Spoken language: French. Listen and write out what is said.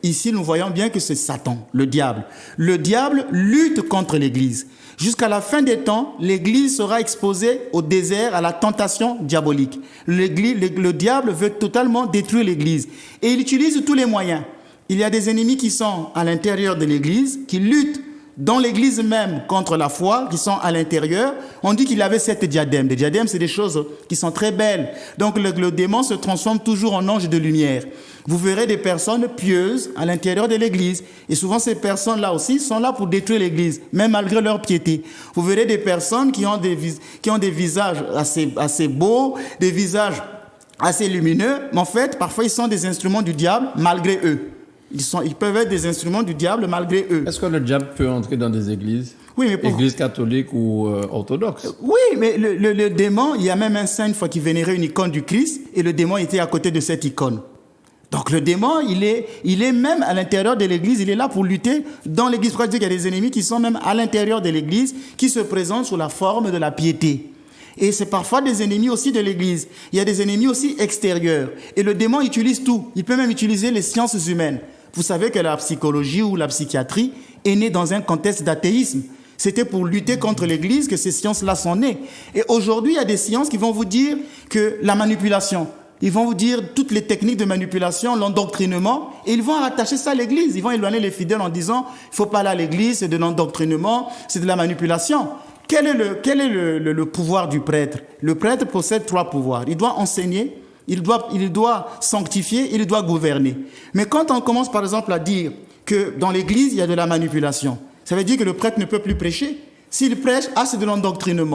Ici, nous voyons bien que c'est Satan, le diable. Le diable lutte contre l'Église. Jusqu'à la fin des temps, l'Église sera exposée au désert, à la tentation diabolique. Le diable veut totalement détruire l'Église. Et il utilise tous les moyens. Il y a des ennemis qui sont à l'intérieur de l'Église, qui luttent dans l'Église même contre la foi, qui sont à l'intérieur. On dit qu'il avait 7 diadèmes. Les diadèmes, c'est des choses qui sont très belles. Donc le démon se transforme toujours en ange de lumière. Vous verrez des personnes pieuses à l'intérieur de l'Église. Et souvent, ces personnes-là aussi sont là pour détruire l'Église, même malgré leur piété. Vous verrez des personnes qui ont des visages assez beaux, des visages assez lumineux. Mais en fait, parfois, ils sont des instruments du diable malgré eux. Ils peuvent être des instruments du diable malgré eux. Est-ce que le diable peut entrer dans des églises? Oui, mais Église catholique ou orthodoxe? Oui, mais le démon, il y a même un saint une fois qui vénérait une icône du Christ et le démon était à côté de cette icône. Donc le démon, il est même à l'intérieur de l'église, il est là pour lutter dans l'église. Pourquoi dire qu'il y a des ennemis qui sont même à l'intérieur de l'église, qui se présentent sous la forme de la piété. Et c'est parfois des ennemis aussi de l'église. Il y a des ennemis aussi extérieurs. Et le démon utilise tout. Il peut même utiliser les sciences humaines. Vous savez que la psychologie ou la psychiatrie est née dans un contexte d'athéisme. C'était pour lutter contre l'Église que ces sciences-là sont nées. Et aujourd'hui, il y a des sciences qui vont vous dire que la manipulation, ils vont vous dire toutes les techniques de manipulation, l'endoctrinement, et ils vont rattacher ça à l'Église. Ils vont éloigner les fidèles en disant « il ne faut pas aller à l'Église, c'est de l'endoctrinement, c'est de la manipulation ». Quel est le pouvoir du prêtre? Le prêtre possède 3 pouvoirs. Il doit enseigner, il doit sanctifier, il doit gouverner. Mais quand on commence par exemple à dire que dans l'Église, il y a de la manipulation, ça veut dire que le prêtre ne peut plus prêcher. S'il prêche, c'est de l'endoctrinement.